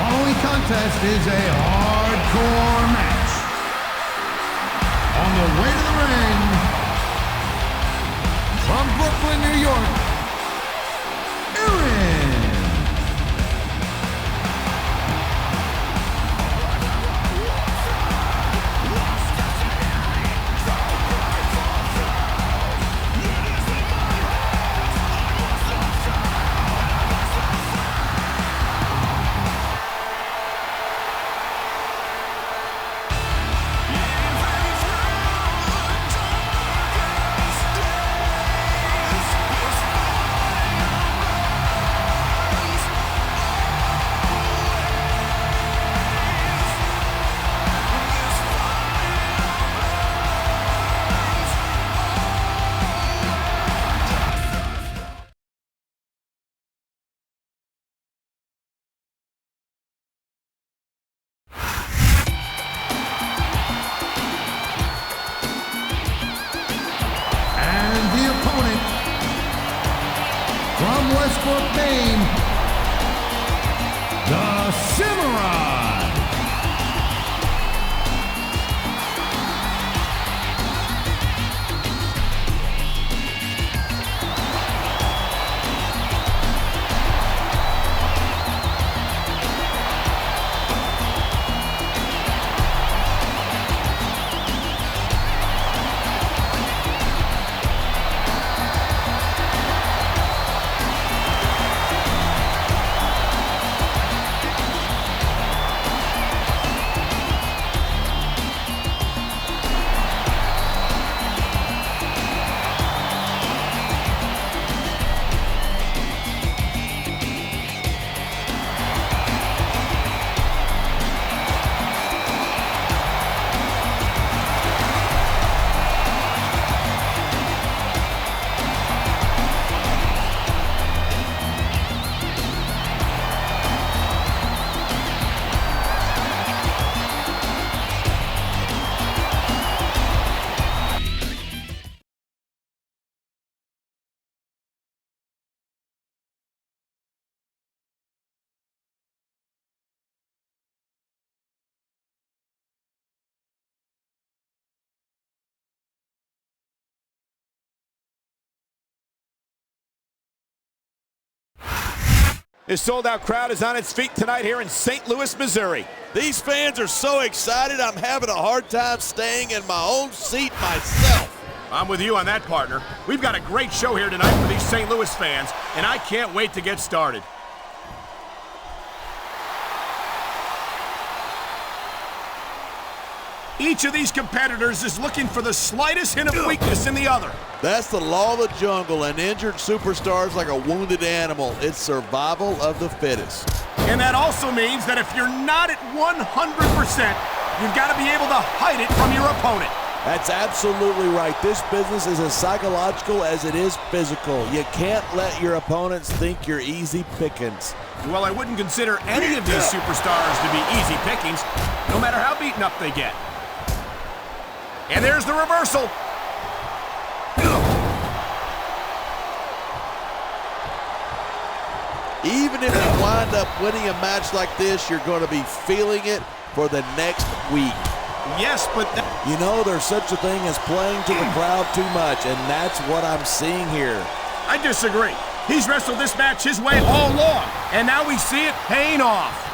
Following contest is a hardcore match. On the way to the ring, from Brooklyn, New York, Emile. From Westbrook, Maine, the Samurai. This sold-out crowd is on its feet tonight here in St. Louis, Missouri. These fans are so excited, I'm having a hard time staying in my own seat myself. I'm with you on that, partner. We've got a great show here tonight for these St. Louis fans, and I can't wait to get started. Each of these competitors is looking for the slightest hint of weakness in the other. That's the law of the jungle, and injured superstars like a wounded animal. It's survival of the fittest. And that also means that if you're not at 100%, you've got to be able to hide it from your opponent. That's absolutely right. This business is as psychological as it is physical. You can't let your opponents think you're easy pickings. Well, I wouldn't consider any of these superstars to be easy pickings, no matter how beaten up they get. And there's the reversal. Even if you wind up winning a match like this, you're going to be feeling it for the next week. Yes, but you know, there's such a thing as playing to the crowd too much, and that's what I'm seeing here. I disagree. He's wrestled this match his way all along, and now we see it paying off.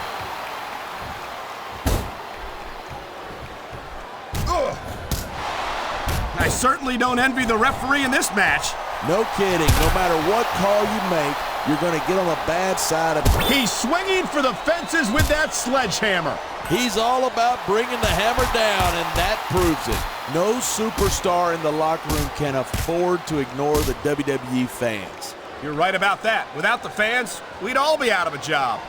I certainly don't envy the referee in this match. No kidding. No matter what call you make, you're going to get on the bad side of it. He's swinging for the fences with that sledgehammer. He's all about bringing the hammer down, and that proves it. No superstar in the locker room can afford to ignore the WWE fans. You're right about that. Without the fans, we'd all be out of a job.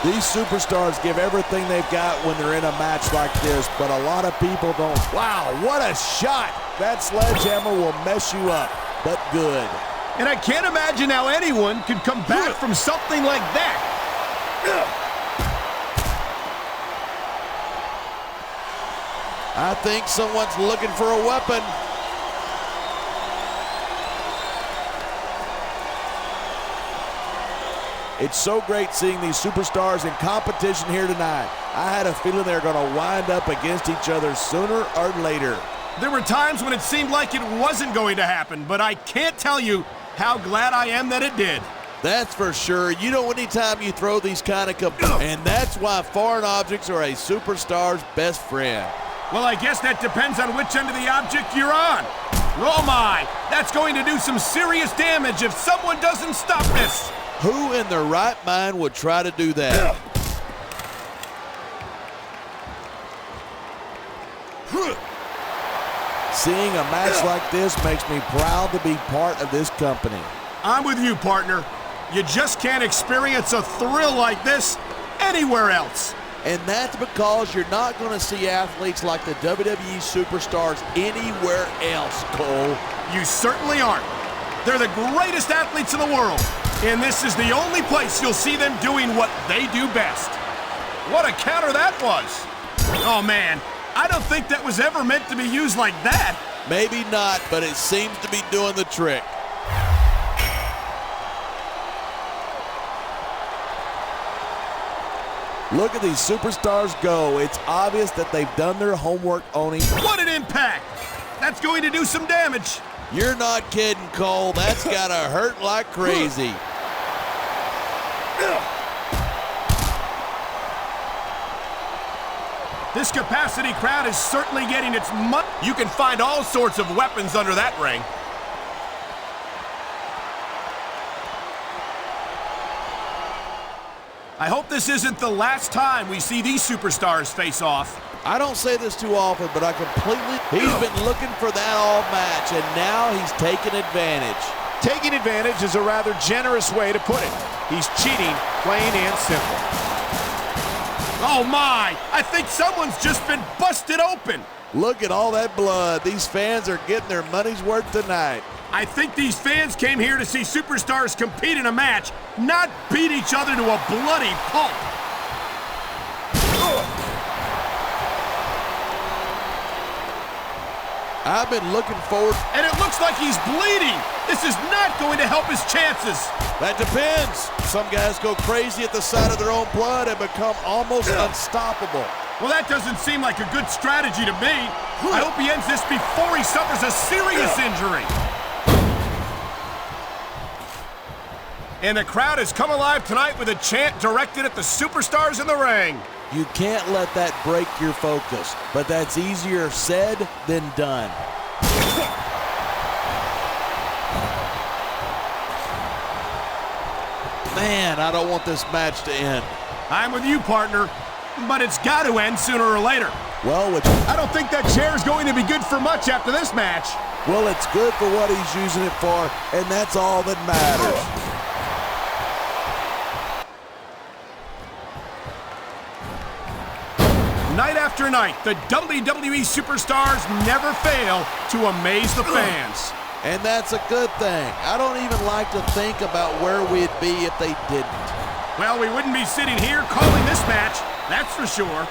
These superstars give everything they've got when they're in a match like this, but a lot of people don't. Wow, what a shot! That sledgehammer will mess you up, but good. And I can't imagine how anyone could come back from something like that. I think someone's looking for a weapon. It's so great seeing these superstars in competition here tonight. I had a feeling they were going to wind up against each other sooner or later. There were times when it seemed like it wasn't going to happen, but I can't tell you how glad I am that it did. That's for sure. You know, anytime you throw these kind of and that's why foreign objects are a superstar's best friend. Well, I guess that depends on which end of the object you're on. Oh my, that's going to do some serious damage if someone doesn't stop this. Who in their right mind would try to do that? Seeing a match like this makes me proud to be part of this company. I'm with you, partner. You just can't experience a thrill like this anywhere else. And that's because you're not going to see athletes like the WWE superstars anywhere else, Cole. You certainly aren't. They're the greatest athletes in the world, and this is the only place you'll see them doing what they do best. What a counter that was. Oh, man, I don't think that was ever meant to be used like that. Maybe not, but it seems to be doing the trick. Look at these superstars go. It's obvious that they've done their homework owning. What an impact! That's going to do some damage. You're not kidding, Cole. That's gotta hurt like crazy. This capacity crowd is certainly getting its money. You can find all sorts of weapons under that ring. I hope this isn't the last time we see these superstars face off. I don't say this too often, but he's been looking for that all match, and now he's taking advantage. Taking advantage is a rather generous way to put it. He's cheating, plain and simple. Oh my, I think someone's just been busted open. Look at all that blood. These fans are getting their money's worth tonight. I think these fans came here to see superstars compete in a match, not beat each other to a bloody pulp. I've been looking forward. And it looks like he's bleeding. This is not going to help his chances. That depends. Some guys go crazy at the sight of their own blood and become almost unstoppable. Well, that doesn't seem like a good strategy to me. I hope he ends this before he suffers a serious injury. And the crowd has come alive tonight with a chant directed at the superstars in the ring. You can't let that break your focus, but that's easier said than done. Man, I don't want this match to end. I'm with you, partner, but it's got to end sooner or later. Well, I don't think that chair's going to be good for much after this match. Well, it's good for what he's using it for, and that's all that matters. Night after night, the WWE superstars never fail to amaze the fans. And that's a good thing. I don't even like to think about where we'd be if they didn't. Well, we wouldn't be sitting here calling this match, that's for sure.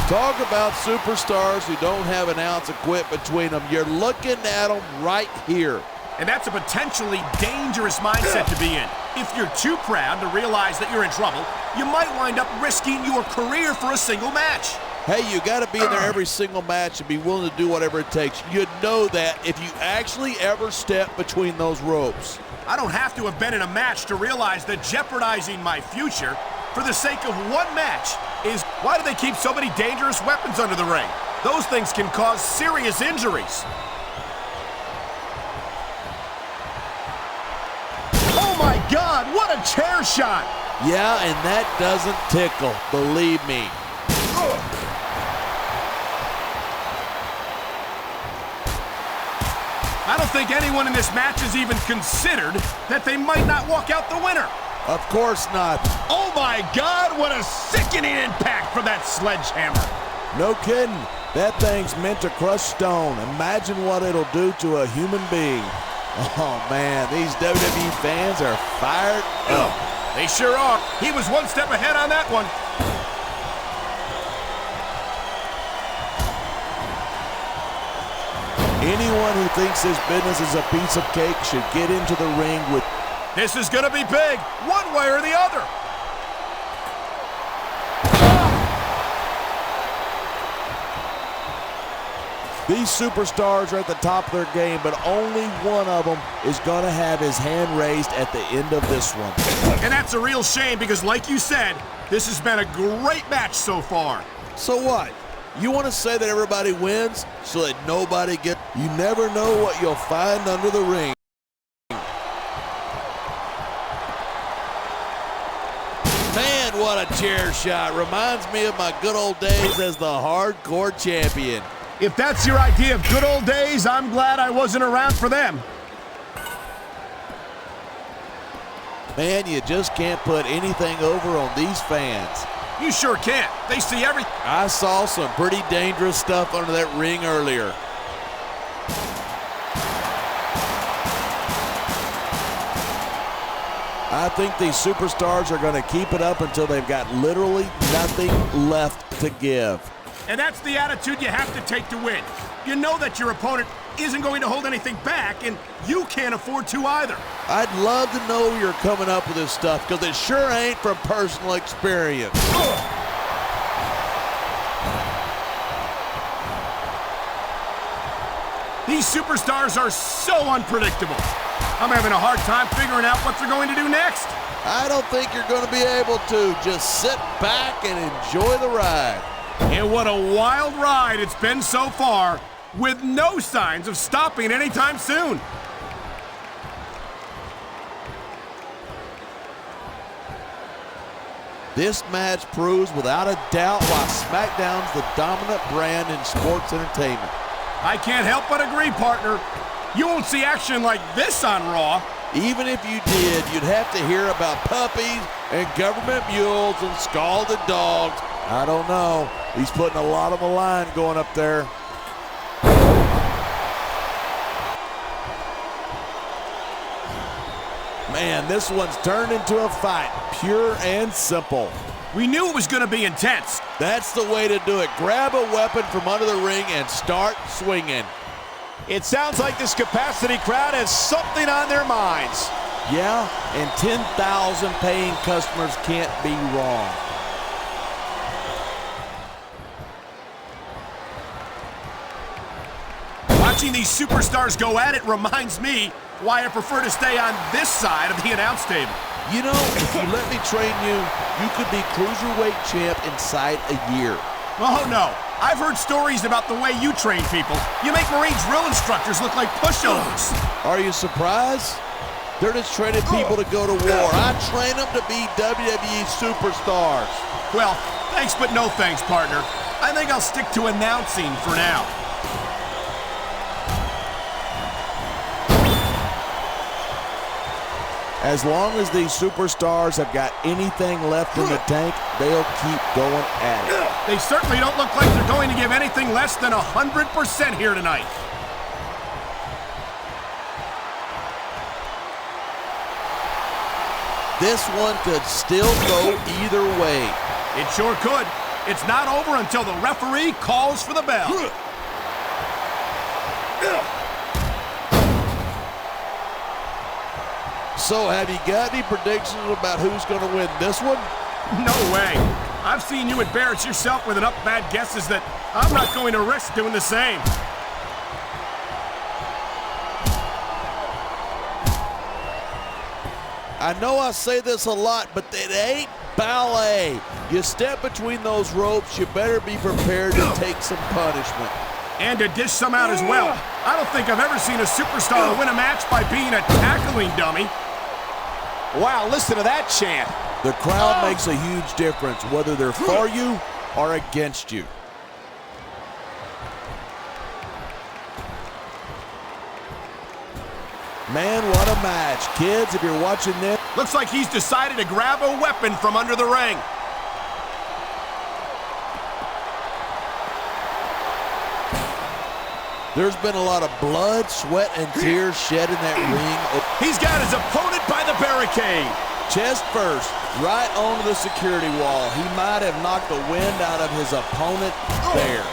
Talk about superstars who don't have an ounce of quit between them. You're looking at them right here. And that's a potentially dangerous mindset to be in. If you're too proud to realize that you're in trouble, you might wind up risking your career for a single match. Hey, you got to be in there every single match and be willing to do whatever it takes. You'd know that if you actually ever step between those ropes. I don't have to have been in a match to realize that jeopardizing my future for the sake of one match is... Why do they keep so many dangerous weapons under the ring? Those things can cause serious injuries. Oh my God, what a chair shot! Yeah, and that doesn't tickle, believe me. I don't think anyone in this match has even considered that they might not walk out the winner. Of course not. Oh my God, what a sickening impact from that sledgehammer. No kidding. That thing's meant to crush stone. Imagine what it'll do to a human being. Oh man, these WWE fans are fired up. They sure are. He was one step ahead on that one. Anyone who thinks this business is a piece of cake should get into the ring with... This is gonna be big, one way or the other. These superstars are at the top of their game, but only one of them is going to have his hand raised at the end of this one. And that's a real shame because, like you said, this has been a great match so far. So what? You want to say that everybody wins so that nobody gets... You never know what you'll find under the ring. Man, what a chair shot. Reminds me of my good old days as the hardcore champion. If that's your idea of good old days, I'm glad I wasn't around for them. Man, you just can't put anything over on these fans. You sure can't. They see everything. I saw some pretty dangerous stuff under that ring earlier. I think these superstars are going to keep it up until they've got literally nothing left to give. And that's the attitude you have to take to win. You know that your opponent isn't going to hold anything back, and you can't afford to either. I'd love to know you're coming up with this stuff, because it sure ain't from personal experience. These superstars are so unpredictable. I'm having a hard time figuring out what they're going to do next. I don't think you're going to be able to. Just sit back and enjoy the ride. And what a wild ride it's been so far, with no signs of stopping anytime soon. This match proves without a doubt why SmackDown's the dominant brand in sports entertainment. I can't help but agree, partner. You won't see action like this on Raw. Even if you did, you'd have to hear about puppies and government mules and scalded dogs. I don't know. He's putting a lot on the line going up there. Man, this one's turned into a fight, pure and simple. We knew it was going to be intense. That's the way to do it. Grab a weapon from under the ring and start swinging. It sounds like this capacity crowd has something on their minds. Yeah, and 10,000 paying customers can't be wrong. Watching these superstars go at it reminds me why I prefer to stay on this side of the announce table. You know, if you let me train you, you could be cruiserweight champ inside a year. Oh no, I've heard stories about the way you train people. You make Marine drill instructors look like pushovers. Are you surprised? They're just training people to go to war. I train them to be WWE superstars. Well, thanks but no thanks, partner. I think I'll stick to announcing for now. As long as these superstars have got anything left in the tank, they'll keep going at it. They certainly don't look like they're going to give anything less than 100% here tonight. This one could still go either way. It sure could. It's not over until the referee calls for the bell. So, have you got any predictions about who's going to win this one? No way. I've seen you embarrass yourself with enough bad guesses that I'm not going to risk doing the same. I know I say this a lot, but it ain't ballet. You step between those ropes, you better be prepared to take some punishment. And to dish some out as well. I don't think I've ever seen a superstar win a match by being a tackling dummy. Wow, listen to that chant. The crowd makes a huge difference, whether they're for you or against you. Man, what a match. Kids, if you're watching this. Looks like he's decided to grab a weapon from under the ring. There's been a lot of blood, sweat, and tears shed in that ring. He's got his opponent by the barricade. Chest first, right onto the security wall. He might have knocked the wind out of his opponent there.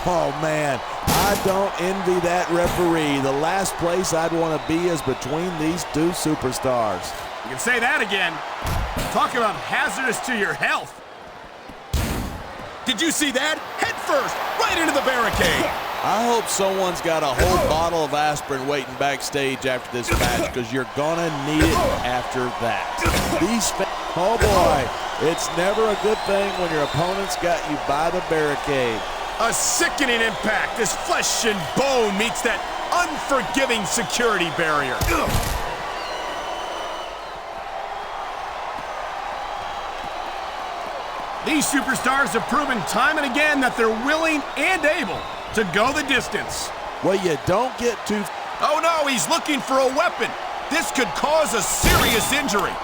Oh, man, I don't envy that referee. The last place I'd want to be is between these two superstars. You can say that again. Talk about hazardous to your health. Did you see that? Head first, right into the barricade. I hope someone's got a whole bottle of aspirin waiting backstage after this match, because you're gonna need it after that. Oh boy, it's never a good thing when your opponent's got you by the barricade. A sickening impact as flesh and bone meets that unforgiving security barrier. These superstars have proven time and again that they're willing and able to go the distance. Well, you don't get too... Oh no, he's looking for a weapon. This could cause a serious injury.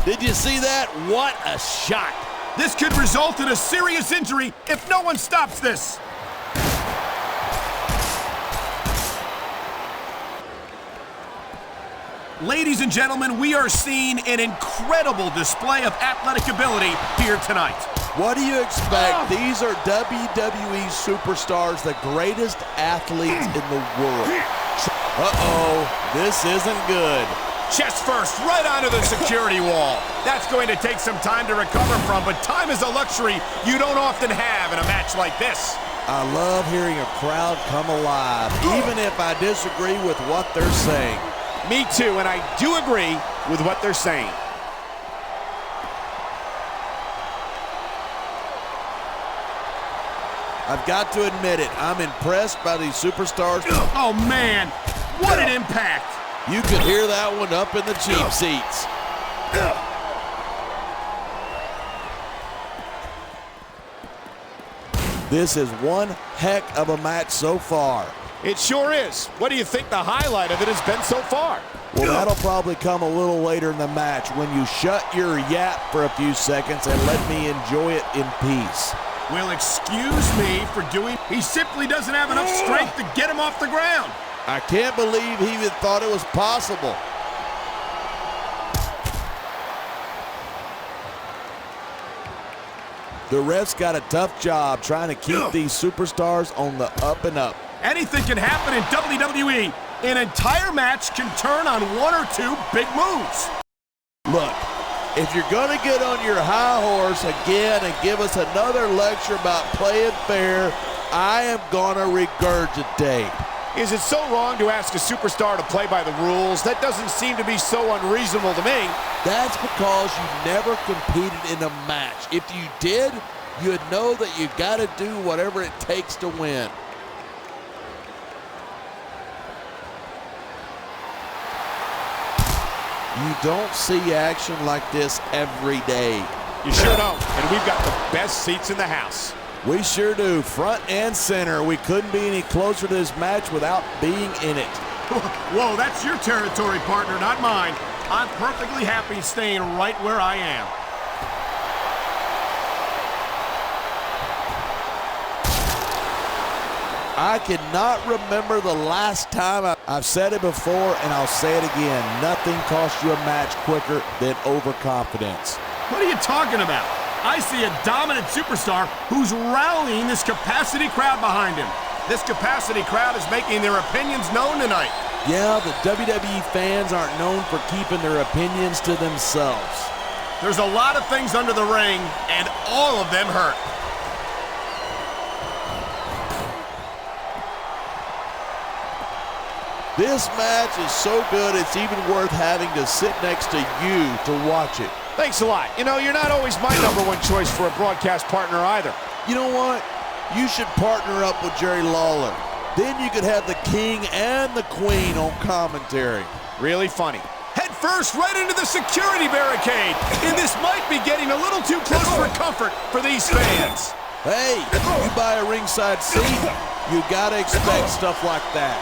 Did you see that? What a shot. This could result in a serious injury if no one stops this. Ladies and gentlemen, we are seeing an incredible display of athletic ability here tonight. What do you expect? These are WWE superstars, the greatest athletes in the world. Uh-oh, this isn't good. Chest first, right onto the security wall. That's going to take some time to recover from, but time is a luxury you don't often have in a match like this. I love hearing a crowd come alive, even if I disagree with what they're saying. Me too, and I do agree with what they're saying. I've got to admit it, I'm impressed by these superstars. Oh man, what an impact! You could hear that one up in the cheap seats. This is one heck of a match so far. It sure is. What do you think the highlight of it has been so far? Well, that'll probably come a little later in the match when you shut your yap for a few seconds and let me enjoy it in peace. Well, excuse me for doing... He simply doesn't have enough strength to get him off the ground. I can't believe he even thought it was possible. The ref's got a tough job trying to keep these superstars on the up and up. Anything can happen in WWE. An entire match can turn on one or two big moves. Look, if you're going to get on your high horse again and give us another lecture about playing fair, I am going to regurgitate. Is it so wrong to ask a superstar to play by the rules? That doesn't seem to be so unreasonable to me. That's because you never competed in a match. If you did, you'd know that you got to do whatever it takes to win. You don't see action like this every day. You sure don't, and we've got the best seats in the house. We sure do, front and center. We couldn't be any closer to this match without being in it. Whoa, that's your territory, partner, not mine. I'm perfectly happy staying right where I am. I cannot remember the last time I've said it before, and I'll say it again. Nothing costs you a match quicker than overconfidence. What are you talking about? I see a dominant superstar who's rallying this capacity crowd behind him. This capacity crowd is making their opinions known tonight. Yeah, the WWE fans aren't known for keeping their opinions to themselves. There's a lot of things under the ring, and all of them hurt. This match is so good, it's even worth having to sit next to you to watch it. Thanks a lot. You know, you're not always my #1 choice for a broadcast partner either. You know what? you should partner up with Jerry Lawler. Then you could have the king and the queen on commentary. Really funny. Head first right into the security barricade. And this might be getting a little too close for comfort for these fans. Hey, you buy a ringside seat, you gotta expect stuff like that.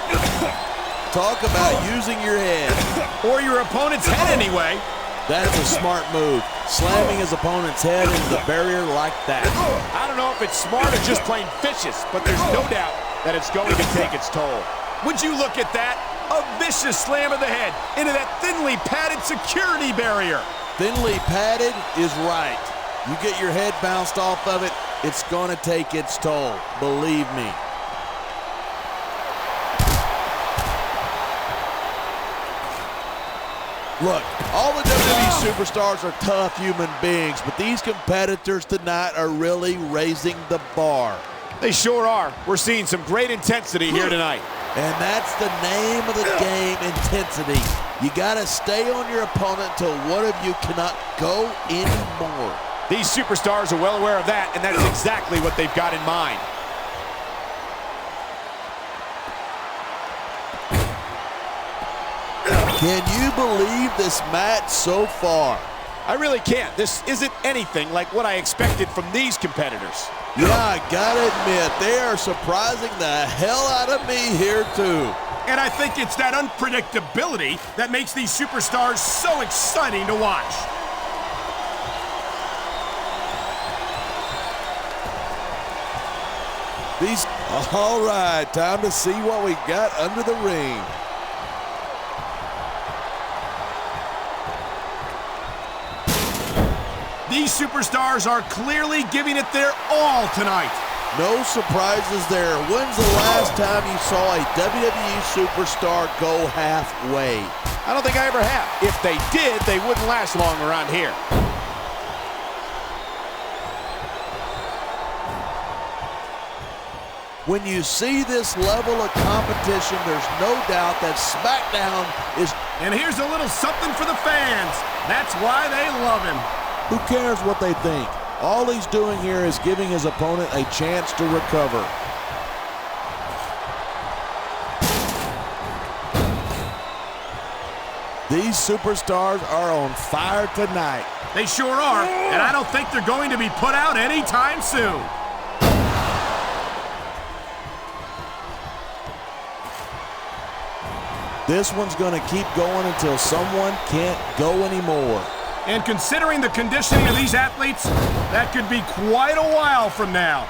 Talk about using your head. Or your opponent's head anyway. That's a smart move, slamming his opponent's head into the barrier like that. I don't know if it's smart or just plain vicious, but there's no doubt that it's going to take its toll. Would you look at that? A vicious slam of the head into that thinly padded security barrier. Thinly padded is right. You get your head bounced off of it, it's gonna take its toll, believe me. Look, all the WWE superstars are tough human beings, but these competitors tonight are really raising the bar. They sure are. We're seeing some great intensity here tonight. And that's the name of the game, intensity. You gotta stay on your opponent until one of you cannot go anymore. These superstars are well aware of that, and that's exactly what they've got in mind. Can you believe this match so far? I really can't. This isn't anything like what I expected from these competitors. Yeah, I gotta admit, they are surprising the hell out of me here too. And I think it's that unpredictability that makes these superstars so exciting to watch. All right, time to see what we got under the ring. These superstars are clearly giving it their all tonight. No surprises there. When's the last time you saw a WWE superstar go halfway? I don't think I ever have. If they did, they wouldn't last long around here. When you see this level of competition, there's no doubt that SmackDown is... And here's a little something for the fans. That's why they love him. Who cares what they think? All he's doing here is giving his opponent a chance to recover. These superstars are on fire tonight. They sure are, and I don't think they're going to be put out anytime soon. This one's going to keep going until someone can't go anymore. And considering the conditioning of these athletes, that could be quite a while from now.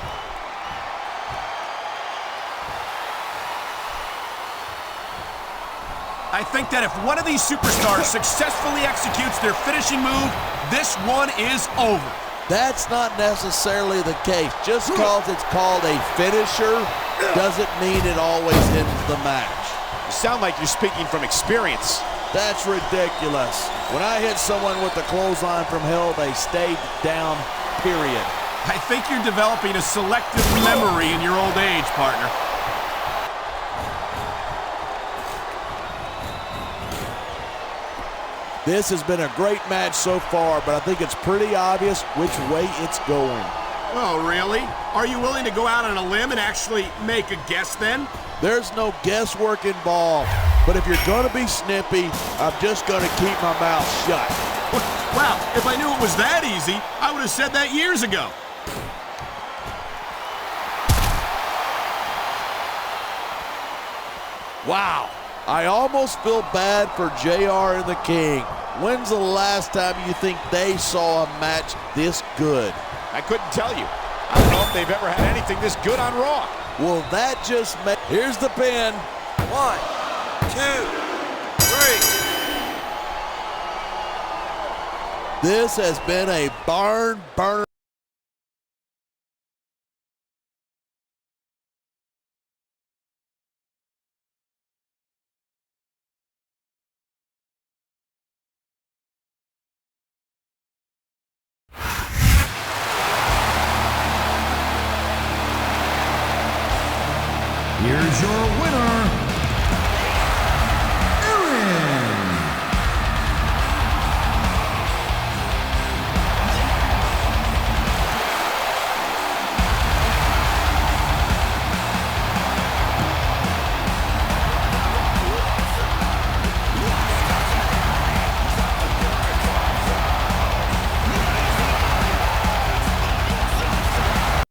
I think that if one of these superstars successfully executes their finishing move, this one is over. That's not necessarily the case. Just because it's called a finisher doesn't mean it always ends the match. You sound like you're speaking from experience. That's ridiculous. When I hit someone with the clothesline from hell, they stayed down, period. I think you're developing a selective memory in your old age, partner. This has been a great match so far, but I think it's pretty obvious which way it's going. Oh, really? Are you willing to go out on a limb and actually make a guess then? There's no guesswork involved, but if you're going to be snippy, I'm just going to keep my mouth shut. Wow, if I knew it was that easy, I would have said that years ago. Wow, I almost feel bad for JR and the King. When's the last time you think they saw a match this good? I couldn't tell you. I don't know if they've ever had anything this good on Raw. Well, that just made... Here's the pin. 1, 2, 3. This has been a barn burner. Here's your winner,